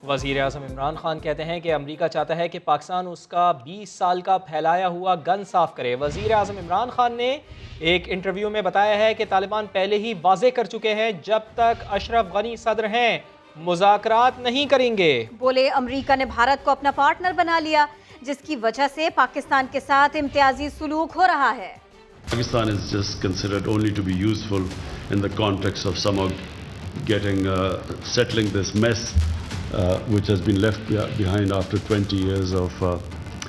وزیر اعظم عمران خان کہتے ہیں کہ امریکہ چاہتا ہے کہ پاکستان اس کا 20 سال کا پھیلایا ہوا گن صاف کرے۔ وزیر اعظم عمران خان نے ایک انٹرویو میں بتایا ہے کہ طالبان پہلے ہی واضح کر چکے ہیں جب تک اشرف غنی صدر ہیں مذاکرات نہیں کریں گے۔ بولے امریکہ نے بھارت کو اپنا پارٹنر بنا لیا جس کی وجہ سے پاکستان کے ساتھ امتیازی سلوک ہو رہا ہے۔ Pakistan is just considered only to be useful in the context of somehow settling this mess which has been left behind after 20 years of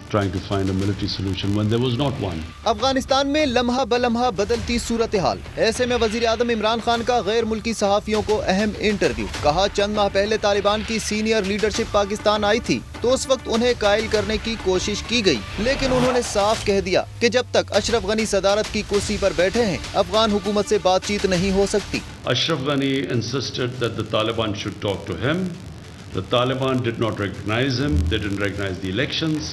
trying to find a military solution when there was not one. Afghanistan میں لمحہ بلمحہ بدلتی صورتحال، ایسے میں وزیر اعظم عمران خان کا غیر ملکی صحافیوں کو اہم انٹرویو۔ کہا چند ماہ پہلے طالبان کی سینئر لیڈرشپ پاکستان آئی تھی تو اس وقت انہیں قائل کرنے کی کوشش کی گئی، لیکن انہوں نے صاف کہہ دیا کہ جب تک اشرف غنی صدارت کی کرسی پر بیٹھے ہیں افغان حکومت سے بات چیت نہیں ہو سکتی۔ Ashraf Ghani insisted that the Taliban should talk to him. The Taliban did not recognize him, they didn't recognize the elections,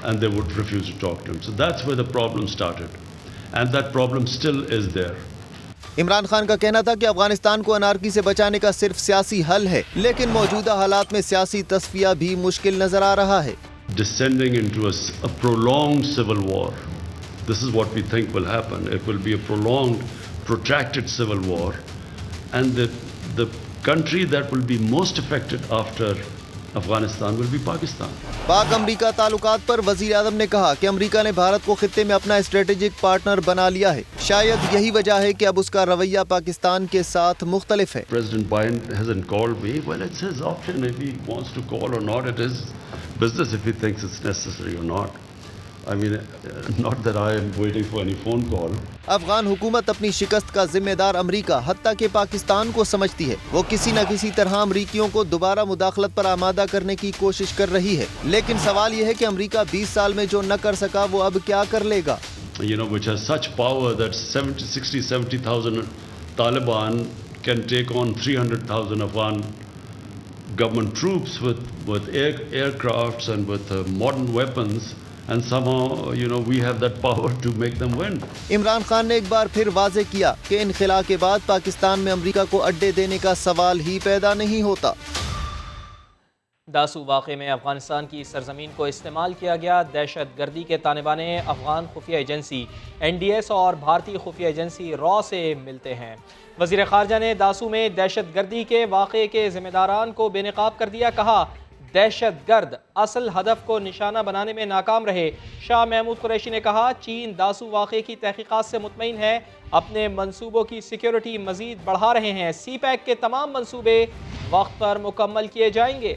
and they would refuse to talk to him. So that's where the problem started. And that problem still is there. Imran Khan کا کہنا تھا کہ افغانستان کو anarchy سے بچانے کا صرف سیاسی حل ہے، لیکن موجودہ حالات میں سیاسی تصفیہ بھی مشکل نظر آ رہا ہے۔ Descending into a prolonged civil war. This is what we think will happen. It will be a prolonged, protracted civil war. And the country that will be most affected after Afghanistan will be Pakistan. پاک امریکہ تعلقات پر وزیر اعظم نے کہا کہ امریکہ نے بھارت کو خطے میں اپنا اسٹریٹجک پارٹنر بنا لیا ہے۔ شاید یہی وجہ ہے کہ اب اس کا رویہ پاکستان کے ساتھ مختلف ہے۔ President Biden hasn't called me. Well, it's his option. If he wants to call or not, it is business if he thinks it's necessary or not. I mean, not that I am waiting for any phone call. Afghan حکومت اپنی شکست کا ذمہ دار امریکہ حتیٰ کہ پاکستان کو سمجھتی ہے۔ وہ کسی نہ کسی طرح امریکیوں کو دوبارہ مداخلت پر آمادہ کرنے کی کوشش کر رہی ہے، لیکن سوال یہ ہے کہ امریکہ 20 سال میں جو نہ کر سکا وہ اب کیا کر لے گا؟ Which has such power that 70,000 Taliban can take on 300,000 Afghan government troops with aircrafts and with modern weapons. And somehow, we have that power to make them win. Imran Khan نے ایک بار پھر واضح کیا کہ انخلا کے بعد پاکستان میں امریکہ کو اڈے دینے کا سوال ہی پیدا نہیں ہوتا۔ داسو واقعے میں افغانستان کی سرزمین کو استعمال کیا گیا۔ دہشت گردی کے تانے بانے افغان خفیہ ایجنسی NDS اور بھارتی خفیہ ایجنسی را سے ملتے ہیں۔ وزیر خارجہ نے داسو میں دہشت گردی کے واقعے کے ذمہ داران کو بے نقاب کر دیا۔ کہا دہشت گرد اصل ہدف کو نشانہ بنانے میں ناکام رہے۔ شاہ محمود قریشی نے کہا چین داسو واقعے کی تحقیقات سے مطمئن ہے، اپنے منصوبوں کی سیکیورٹی مزید بڑھا رہے ہیں۔ سی پیک کے تمام منصوبے وقت پر مکمل کیے جائیں گے۔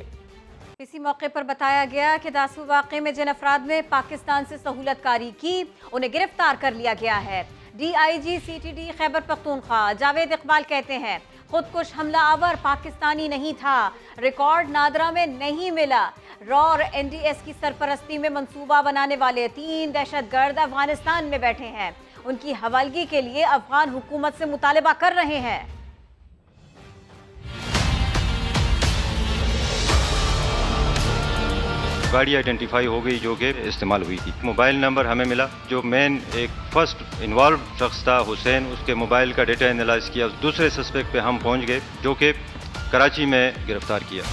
اسی موقع پر بتایا گیا کہ داسو واقعے میں جن افراد نے پاکستان سے سہولت کاری کی انہیں گرفتار کر لیا گیا ہے۔ DIG CTD خیبر پختونخوا جاوید اقبال کہتے ہیں خودکش حملہ آور پاکستانی نہیں تھا، ریکارڈ نادرہ میں نہیں ملا۔ را اور NDS کی سرپرستی میں منصوبہ بنانے والے 3 دہشت گرد افغانستان میں بیٹھے ہیں، ان کی حوالگی کے لیے افغان حکومت سے مطالبہ کر رہے ہیں۔ گاڑی آئیڈینٹیفائی ہو گئی جو کہ استعمال ہوئی تھی۔ موبائل نمبر ہمیں ملا جو مین ایک فرسٹ انوالوڈ شخص تھا حسین، اس کے موبائل کا ڈیٹا انالائز کیا۔ دوسرے سسپیکٹ پہ ہم پہنچ گئے جو کہ کراچی میں گرفتار کیا۔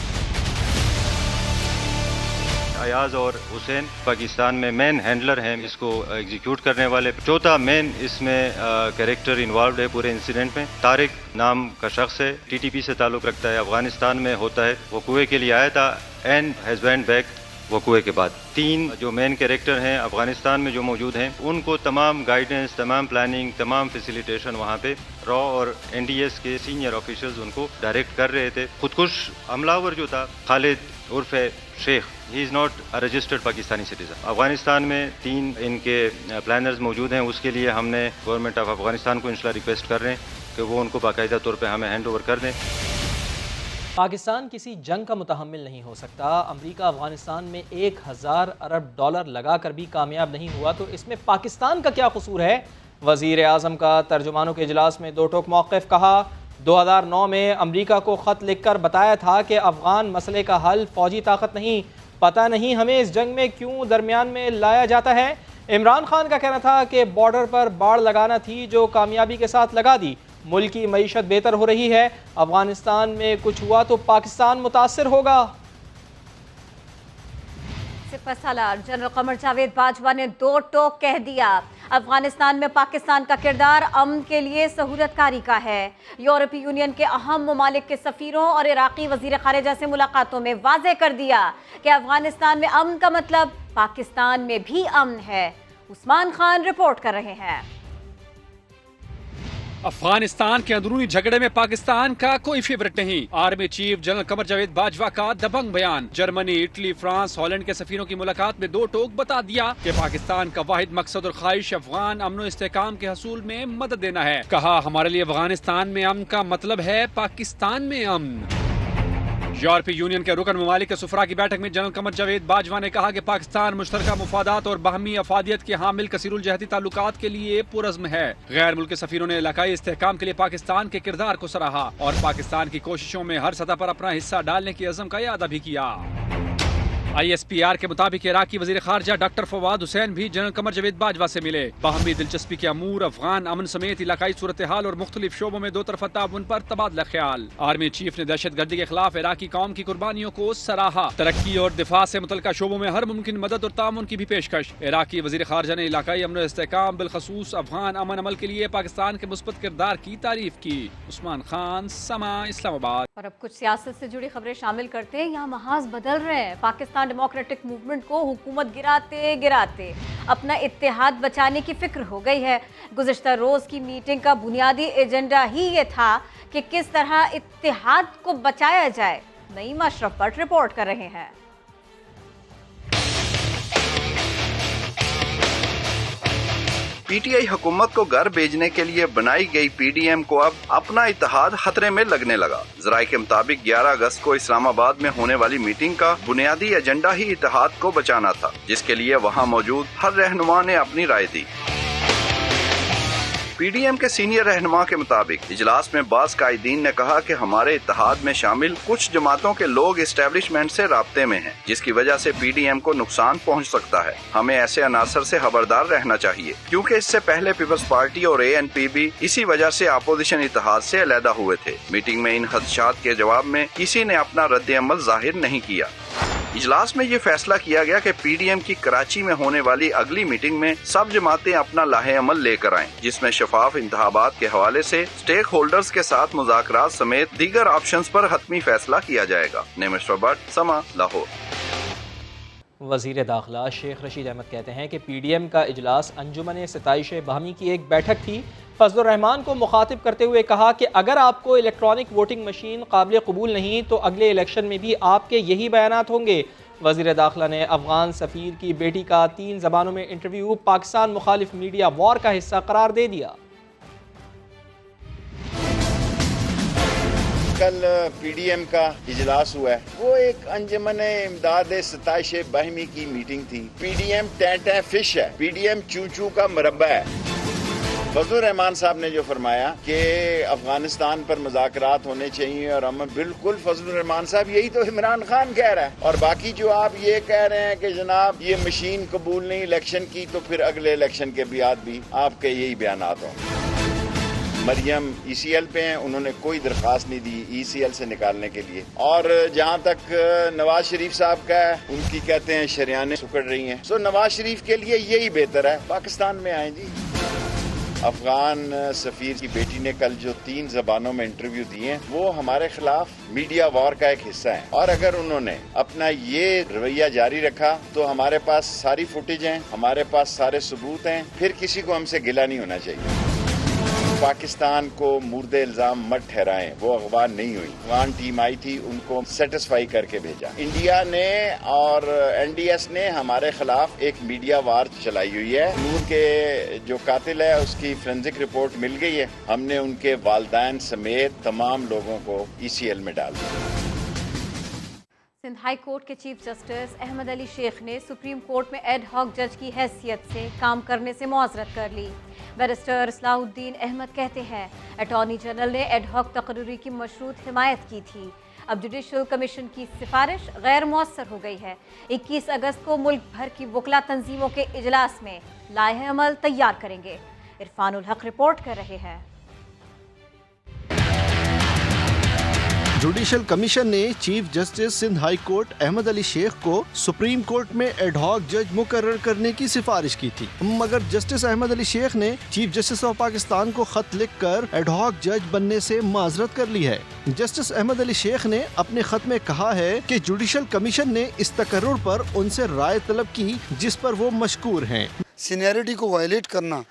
ایاز اور حسین پاکستان میں مین ہینڈلر ہیں اس کو ایگزیکیوٹ کرنے والے۔ چوتھا مین اس میں کریکٹر انوالوڈ ہے پورے انسیڈنٹ میں، طارق نام کا شخص ہے، TTP سے تعلق رکھتا ہے، افغانستان میں ہوتا ہے، وہ کوے کے لیے آیا تھا اینڈ ہیز وینٹ بیک وقوعے کے بعد۔ 3 جو مین کریکٹر ہیں افغانستان میں جو موجود ہیں ان کو تمام گائیڈنس، تمام پلاننگ، تمام فیسیلیٹیشن وہاں پہ را اور NDS کے سینئر آفیشرز ان کو ڈائریکٹ کر رہے تھے۔ خودکش حملہ آور جو تھا خالد عرف Sheikh, he is not registered Pakistani citizen. Afghanistan میں 3 ان کے پلانرز موجود ہیں، اس کے لیے ہم نے گورنمنٹ آف افغانستان کو انشاءاللہ ریکویسٹ کر رہے ہیں کہ وہ ان کو باقاعدہ طور پہ ہمیں ہینڈ اوور کر دیں۔ پاکستان کسی جنگ کا متحمل نہیں ہو سکتا۔ امریکہ افغانستان میں 1000 ارب ڈالر لگا کر بھی کامیاب نہیں ہوا تو اس میں پاکستان کا کیا قصور ہے؟ وزیر اعظم کا ترجمانوں کے اجلاس میں 2 ٹوک موقف۔ کہا 2009 میں امریکہ کو خط لکھ کر بتایا تھا کہ افغان مسئلے کا حل فوجی طاقت نہیں، پتہ نہیں ہمیں اس جنگ میں کیوں درمیان میں لایا جاتا ہے۔ عمران خان کا کہنا تھا کہ بارڈر پر باڑ لگانا تھی جو کامیابی کے ساتھ لگا دی، ملک کی معیشت بہتر ہو رہی ہے، افغانستان میں کچھ ہوا تو پاکستان متاثر ہوگا۔ सिपह सालार जनरल कमर जावेद बाजवा ने दो टोक कह दिया। अफगानिस्तान में पाकिस्तान का किरदार अमन के लिए सहूलतकारी का है। यूरोपीय यूनियन के अहम ममालिक के सफीरों और इराकी वजीर खारिजा से मुलाकातों में वाज़ेह कर दिया कि अफगानिस्तान में अमन का मतलब पाकिस्तान में भी अमन है। उस्मान खान रिपोर्ट कर रहे हैं। अफगानिस्तान के अंदरूनी झगड़े में पाकिस्तान का कोई फेवरेट नहीं। Army chief general Qamar Javed Bajwa का दबंग बयान। जर्मनी, इटली, फ्रांस, हॉलैंड के सफीरों की मुलाकात में दो टोक बता दिया कि पाकिस्तान का वाहिद मकसद और ख्वाहिश अफगान अमन और इस्तेहकाम के हसूल में मदद देना है। कहा, हमारे लिए अफगानिस्तान में अमन का मतलब है पाकिस्तान में अमन। यूरोपीय यूनियन के रुकन ममालिक के सुफरा की बैठक में जनरल कमर जावेद बाजवा ने कहा कि पाकिस्तान मुश्तरका मुफादात और बाहमी अफादियत के हामिल कसीरुल जहती ताल्लुकात के लिए पुरज़्म है। गैर मुल्की सफीरों ने इलाकाई इस्तेहकाम के लिए पाकिस्तान के किरदार को सराहा और पाकिस्तान की कोशिशों में हर सतह पर अपना हिस्सा डालने की अज़म का यादा भी किया। ISPR के मुताबिक इराकी वजीर खारजा डॉक्टर फवाद हुसैन भी जनरल कमर जावेद बाजवा से मिले। बाहमी दिलचस्पी के अमूर, अफगान अमन समेत इलाकाई सूरत हाल और मुख्तलिफ शोबों में दो तरफा ताउन पर तबादला ख्याल। आर्मी चीफ ने दहशत गर्दी के खिलाफ इराकी कौम की कुर्बानियों को सराहा। तरक्की और दिफा से मुतल्लिका शोबों में हर मुमकिन मदद और ताउन की भी पेशकश। इराकी वजीर खारजा ने इलाकाई अमन और इस्तेहकाम बिलखसूस अफगान अमन अमल के लिए पाकिस्तान के मुस्बत किरदार की तारीफ की। उस्मान खान, समा, इस्लामाबाद। और अब कुछ सियासत से जुड़ी खबरें शामिल करते हैं। यहाँ महाज बदल रहे हैं। पाकिस्तान डेमोक्रेटिक मूवमेंट को हुकूमत गिराते गिराते अपना इत्तेहाद बचाने की फिक्र हो गई है। गुज़िश्ता रोज की मीटिंग का बुनियादी एजेंडा ही ये था कि किस तरह इत्तेहाद को बचाया जाए। नईम अशरफ भट्ट रिपोर्ट कर रहे हैं। PTI हुकूमत को घर भेजने के लिए बनाई गई PDM को अब अपना इत्तेहाद खतरे में लगने लगा। ज़राए के मुताबिक 11 अगस्त को इस्लामाबाद में होने वाली मीटिंग का बुनियादी एजेंडा ही इत्तेहाद को बचाना था, जिसके लिए वहां मौजूद हर रहनुमा ने अपनी राय दी। PDM के सीनियर रहनुमा के मुताबिक इजलास में बाज़ कायदीन ने कहा कि हमारे इत्तेहाद में शामिल कुछ जमातों के लोग एस्टेब्लिशमेंट से राब्ते में हैं, जिसकी वजह से PDM को नुकसान पहुंच सकता है। हमें ऐसे अनासर से खबरदार रहना चाहिए, क्योंकि इससे पहले पीपल्स पार्टी और ANP भी इसी वजह से अपोजिशन इत्तेहाद से अलहदा हुए थे। मीटिंग में इन खदशात के जवाब में किसी ने अपना रद्द अमल जाहिर नहीं किया। इजलास में ये फैसला किया गया कि PDM की कराची में होने वाली अगली मीटिंग में सब जमातें अपना लाहे अमल लेकर आएं, जिसमें शफाफ इंतखाबात के हवाले से स्टेक होल्डर्स के साथ मुज़ाकरात समेत दीगर ऑप्शंस पर हतमी फैसला किया जाएगा। नेमेश्वर भट्ट, समा, लाहौर। वज़ीर दाखिला शेख रशीद अहमद कहते हैं कि PDM का इजलास अंजुमन सताइश बाहमी की एक बैठक थी। फजलुर रहमान को मुखातिब करते हुए कहा कि अगर आपको इलेक्ट्रॉनिक वोटिंग मशीन काबिल कबूल नहीं तो अगले इलेक्शन में भी आपके यही बयानात होंगे। वज़ीर दाखिला ने अफगान सफ़ीर की बेटी का 3 ज़बानों में इंटरव्यू पाकिस्तान मुखालिफ मीडिया वॉर का हिस्सा करार दे दिया। कल PDM का इजलास हुआ है, वो एक अंजुमन इमदाद सताइश बाहिमी की मीटिंग थी। PDM टैं फिश है, PDM चू चू का मरबा है। फजलुर रहमान साहब ने जो फरमाया कि अफगानिस्तान पर मुज़ाकरात होने चाहिए और हम बिल्कुल, फजलुर रहमान साहब यही तो इमरान खान कह रहा है। और बाकी जो आप ये कह रहे हैं कि जनाब ये मशीन कबूल नहीं इलेक्शन की, तो फिर अगले इलेक्शन के बाद भी आपके यही बयानात हों। मरियम ECL पे हैं, उन्होंने कोई दरख्वास्त नहीं दी ECL से निकालने के लिए। और जहाँ तक नवाज शरीफ साहब का है, उनकी कहते हैं शरियाने सुकड़ रही हैं। सो नवाज शरीफ के लिए यही बेहतर है पाकिस्तान में आए जी। अफगान सफीर की बेटी ने कल जो 3 ज़बानों में इंटरव्यू दिए हैं, वो हमारे खिलाफ मीडिया वॉर का एक हिस्सा है। और अगर उन्होंने अपना ये रवैया जारी रखा तो हमारे पास सारी फुटेज हैं, हमारे पास सारे सबूत हैं, फिर किसी को हमसे गिला नहीं होना चाहिए। पाकिस्तान को मुर्दे इल्जाम मत ठहराएं, वो अगवा नहीं हुई। अफगान टीम आई थी, उनको सेटिस्फाई करके भेजा। इंडिया ने और NDS ने हमारे खिलाफ एक मीडिया वार चलाई हुई है। नूर के जो कातिल है उसकी फोरेंसिक रिपोर्ट मिल गई है। हमने उनके वालिदैन समेत तमाम लोगों को ECL में डाल दिया। सिंध हाई कोर्ट के चीफ जस्टिस अहमद अली शेख ने सुप्रीम कोर्ट में एड हॉक जज की हैसियत से काम करने से मुआज़रत कर ली। बैरिस्टर इस्लाहुद्दीन अहमद कहते हैं अटॉर्नी जनरल ने एड हॉक तकरीरी की मशरूत हिमायत की थी। अब जुडिशल कमीशन की सिफारिश गैर मौसर हो गई है। 21 अगस्त को मुल्क भर की वकला तंजीमों के इजलास में लाहे अमल तैयार करेंगे। इरफानुल हक रिपोर्ट कर रहे हैं। जुडिशल कमीशन ने chief justice Sindh high court Ahmed Ali Sheikh को सुप्रीम कोर्ट में एडहॉक जज मुकर्रर करने की सिफारिश की थी, मगर जस्टिस अहमद अली शेख ने चीफ जस्टिस ऑफ पाकिस्तान को खत लिखकर एडहॉक जज बनने से माजरत कर ली है। जस्टिस अहमद अली शेख ने अपने खत में कहा है कि जुडिशल कमीशन ने इस तकर्रुर पर उनसे राय तलब की जिस पर वो मशकूर हैं। सीनियरिटी को वायलेट करना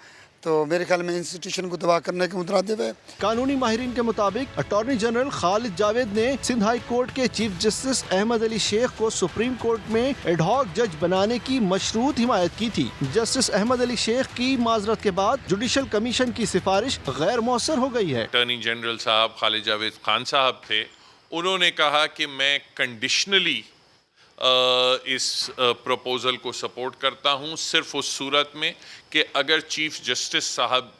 तो मेरे ख्याल में इंस्टीट्यूशन को तबाह करने के मुतरादिफ है। कानूनी माहिरीन के मुताबिक अटॉर्नी जनरल खालिद जावेद ने सिंध हाई कोर्ट के चीफ जस्टिस अहमद अली शेख को सुप्रीम कोर्ट में एडहॉक जज बनाने की मशरूत हिमायत की थी। जस्टिस अहमद अली शेख की माजरत के बाद जुडिशल कमीशन की सिफारिश गैर मौसर हो गई है। अटॉर्नी जनरल साहब खालिद जावेद खान साहब थे, उन्होंने कहा कि मैं कंडीशनली इस प्रपोज़ल को सपोर्ट करता हूँ सिर्फ उस सूरत में कि अगर चीफ जस्टिस साहब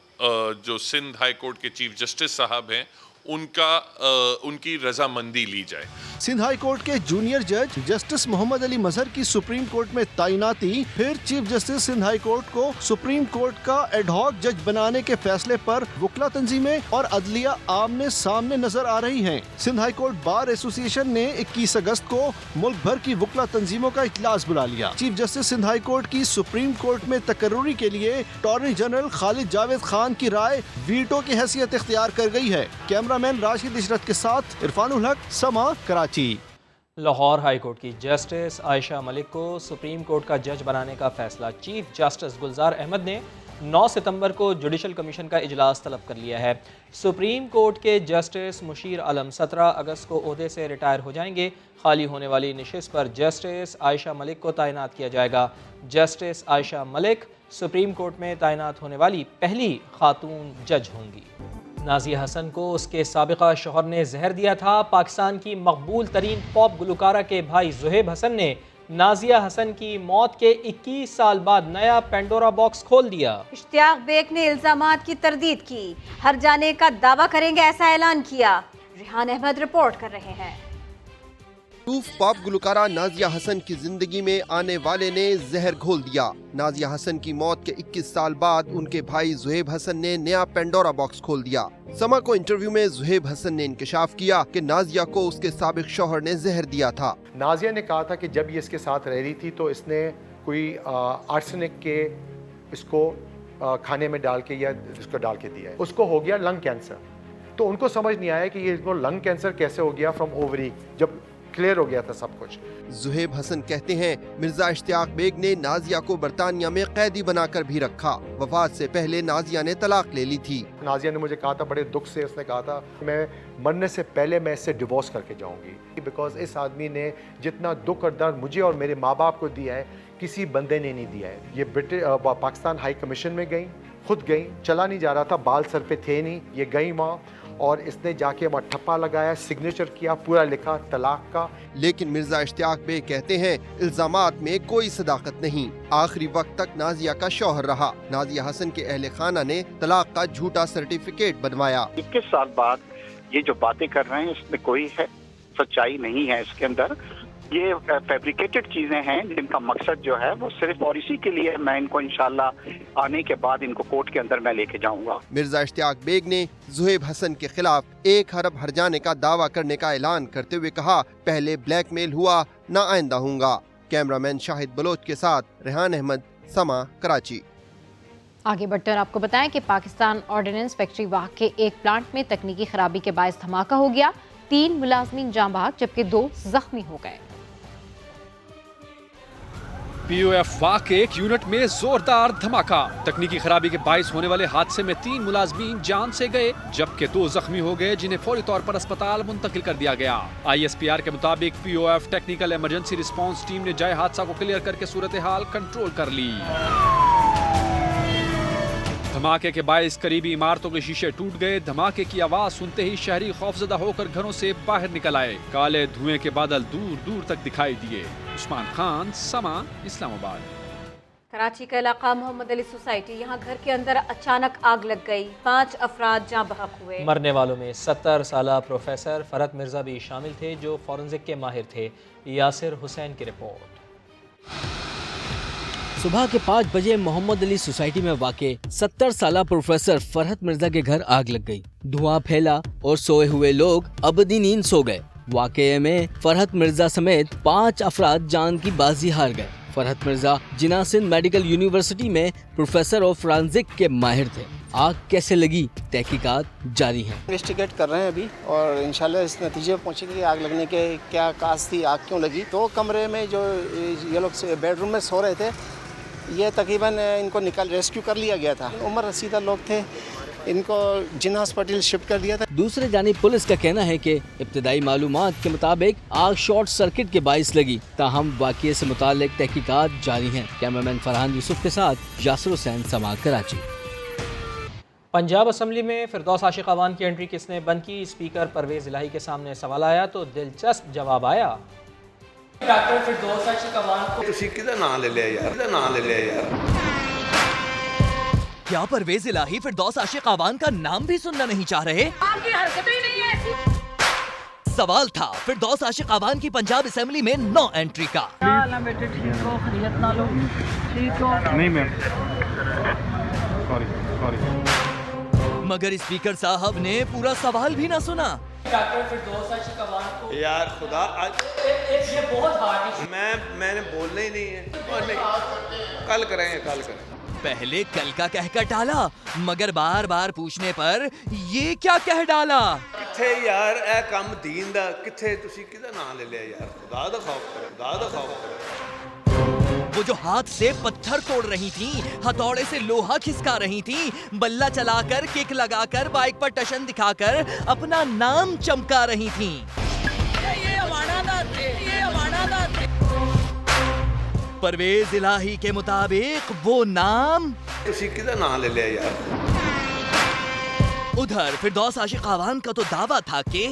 जो सिंध हाई कोर्ट के चीफ जस्टिस साहब हैं उनकी रजामंदी ली जाए। सिंध हाई कोर्ट के जूनियर जज जस्टिस मोहम्मद अली मजहर की सुप्रीम कोर्ट में तैनाती फिर chief justice Sindh high court को सुप्रीम कोर्ट का एडहॉक जज बनाने के फैसले पर वकला तंजीमें और अदलिया आमने सामने नजर आ रही हैं। Sindh high court bar association ने 21 अगस्त को मुल्क भर की वकला तंजीमों का इजलास बुला लिया। Chief justice Sindh high court की सुप्रीम कोर्ट में तकर्रुरी के लिए अटॉर्नी जनरल खालिद जावेद खान की राय वीटो की हैसियत इख्तियार कर गई है। कैमरामैन राशिद इशरत के साथ इरफानुल हक, समा, कराची। लाहौर हाई कोर्ट की जस्टिस आयशा मलिक को सुप्रीम कोर्ट का जज बनाने का फैसला। चीफ जस्टिस गुलजार अहमद ने 9 सितंबर को जुडिशल कमीशन का इजलास तलब कर लिया है। सुप्रीम कोर्ट के जस्टिस मुशीर आलम 17 अगस्त को ओहदे से रिटायर हो जाएंगे। खाली होने वाली नशिस्त पर जस्टिस आयशा मलिक को तैनात किया जाएगा। Justice Ayesha Malik supreme court में तैनात होने वाली पहली खातून जज होंगी। नाजिया हसन को उसके साबिका शौहर ने जहर दिया था। पाकिस्तान की मकबूल तरीन पॉप गुलकारा के भाई ज़ुहैब हसन ने नाजिया हसन की मौत के 21 साल बाद नया पेंडोरा बॉक्स खोल दिया। इश्तियाक बेग ने इल्जामात की तरदीद की, हर जाने का दावा करेंगे ऐसा ऐलान किया। रिहान अहमद रिपोर्ट कर रहे हैं। पॉप गुलकारा नाजिया हसन की जिंदगी में आने वाले ने जहर घोल दिया। नाजिया हसन की मौत के 21 साल बाद उनके भाई ज़ुहैब हसन ने नया पेंडोरा बॉक्स खोल दिया। समा को इंटरव्यू में ज़ुहैब हसन ने इंकशाफ किया कि नाजिया को उसके साबिक शौहर ने जहर दिया था। नाजिया ने कहा था कि जब ये इसके साथ रह रही थी तो इसने कोई आर्सेनिक के इसको खाने में डाल के या इसको डाल के दिया है। उसको हो गया लंग कैंसर, तो उनको समझ नहीं आया कि ये इसको लंग कैंसर कैसे हो गया फ्रॉम ओवरी, जब क्लियर हो गया था सब कुछ। ज़ुहैब हसन कहते हैं मिर्जा इश्तियाक बेग ने नाजिया को बरतानिया में कैदी बनाकर भी रखा। वफात से पहले नाजिया ने तलाक ले ली थी। नाजिया ने मुझे कहा था बड़े दुख से, उसने कहा था मैं मरने से पहले मैं इससे डिवोर्स करके जाऊंगी, बिकॉज इस आदमी ने जितना दुख और दर्द मुझे और मेरे माँ बाप को दिया है किसी बंदे ने नहीं दिया है। ये पाकिस्तान हाई कमीशन में गई, खुद गई, चला नहीं जा रहा था, बाल सर पे थे नहीं, ये गई वहाँ और इसने जाके वहाँ ठप्पा लगाया, सिग्नेचर किया, पूरा लिखा तलाक का। लेकिन मिर्जा इश्तियाक बेग कहते हैं इल्जामात में कोई सदाकत नहीं। आखिरी वक्त तक नाजिया का शौहर रहा। नाजिया हसन के अहले खाना ने तलाक का झूठा सर्टिफिकेट बनवाया। 21 साल बाद ये जो बातें कर रहे हैं इसमें कोई है सच्चाई नहीं है। इसके अंदर ये फैब्रिकेटेड चीजें हैं जिनका मकसद जो है वो सिर्फ, और इसी के लिए मैं इनको इंशाल्लाह आने के बाद इनको कोर्ट के अंदर मैं लेके जाऊंगा। मिर्जा इश्तियाक बेग ने ज़ुहैब हसन के खिलाफ 1 अरब हर्जाने का दावा करने का ऐलान करते हुए कहा, पहले ब्लैकमेल हुआ, न आइंदा होगा। कैमरामैन शाहिद बलोच के साथ रेहान अहमद, समा, कराची। आगे बढ़कर आपको बताएं कि पाकिस्तान ऑर्डिनेंस फैक्ट्री वाह के एक प्लांट में तकनीकी खराबी के बायस धमाका हो गया। 3 मुलाजमीन जाँ बहक जबकि 2 जख्मी हो गए। POF वाह के एक यूनिट में जोरदार धमाका। तकनीकी खराबी के बाइस होने वाले हादसे में 3 मुलाजमीन जान से गए जबकि 2 जख्मी हो गए जिन्हें फौरी तौर पर अस्पताल मुंतकिल कर दिया गया। ISPR के मुताबिक POF technical emergency response team ने जाए हादसा को क्लियर करके सूरत हाल कंट्रोल कर ली। धमाके के बाइस करीबी इमारतों के शीशे टूट गए। धमाके की आवाज सुनते ही शहरी खौफजदा होकर घरों से बाहर निकल आए। काले धुएं के बादल दूर दूर तक दिखाई दिए। उस्मान खान, समा, इस्लामाबाद। कराची का इलाका मोहम्मद अली सोसाइटी, यहाँ घर के अंदर अचानक आग लग गई। 5 अफराद जाँ बहक हुए। मरने वालों में 70 साला प्रोफेसर फरत मिर्जा भी शामिल थे जो फॉरेंसिक के माहिर थे। यासिर हुसैन की रिपोर्ट। सुबह के 5 बजे मोहम्मद अली सोसाइटी में वाक़े 70 साला प्रोफेसर फरहत मिर्जा के घर आग लग गई। धुआं फैला और सोए हुए लोग अबदी नींद सो गए। वाक़े में फरहत मिर्जा समेत 5 अफराद जान की बाजी हार गए। फरहत मिर्जा जिन्ना सिंध मेडिकल यूनिवर्सिटी में प्रोफेसर ऑफ फोरेंसिक के माहिर थे। आग कैसे लगी, तहकीकात जारी है। इन्वेस्टिगेट कर रहे हैं अभी और इंशाल्लाह इस नतीजे पर पहुंचेंगे कि आग लगने के क्या काज थी, आग क्यों लगी। तो कमरे में जो ये लोग बेडरूम में सो रहे थे, ये तकरीबन इनको रेस्क्यू कर लिया गया था। उम्र रसीदा लोग थे, इनको जिन्ना हॉस्पिटल शिफ्ट कर दिया था। दूसरे जानिब पुलिस का कहना है कि इब्तदाई मालूमात के मुताबिक आग शॉर्ट सर्किट के बाइस लगी। ताहम वाक़ये से मुताल्लिक तहकीकात जारी हैं। कैमरामैन फरहान यूसुफ के साथ यासिर हुसैन, समाअत, कराची। पंजाब असम्बली में फिरदौस आशिक अवान की एंट्री किसने बंद की? स्पीकर परवेज इलाही के सामने सवाल आया तो दिलचस्प जवाब आया। डॉक्टर फिरदौस आशिक अवान को तुसी किदा नाम ले लिया यार, किदा नाम ले लिया यार। क्या परवेज इलाही फिरदौस आशिक अवान का नाम भी सुनना नहीं चाह रहे? आपकी हरकतें ही नहीं ऐसी। सवाल था फिरदौस आशिक अवान की पंजाब असेंबली में नो एंट्री का। बेटे ठीक हो, खैरियत ना लो, ठीक हो? नहीं मैम, सॉरी। मगर स्पीकर साहब ने पूरा सवाल भी ना सुना। डॉक्टर फिरदौस आशिक अवान को यार खुदा आज ये बहुत हार्ड इशू। मैंने बोलना ही नहीं है। कल करेंगे। पहले कल का कहकर टाला, मगर बार बार पूछने पर ये क्या कह डाला। किथे यार ए काम दीन दा, किथे तुसी किदा नाम ले लिया यार। खुदा दा खौफ करो। वो जो हाथ से पत्थर तोड़ रही थी, हथौड़े से लोहा खिसका रही थी, बल्ला चलाकर, किक लगाकर, बाइक पर टशन दिखाकर अपना नाम चमका रही थी। परवेज इलाही के मुताबिक वो नाम तुसी किदा नाम ले लिया यार। उधर फिरदौस आशिक अवान का तो दावा था कि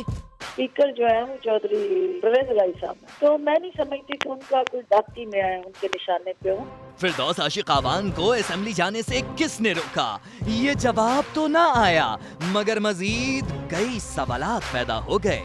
स्पीकर जो है वो चौधरी परवेज इलाही साहब, तो मैं नहीं समझती कि उनका कोई दाती में है, उनके निशाने पे हो। फिरदौस आशिक अवान को असेंबली जाने से किसने रोका, ये जवाब तो ना आया, मगर मजीद कई सवालात पैदा हो गए।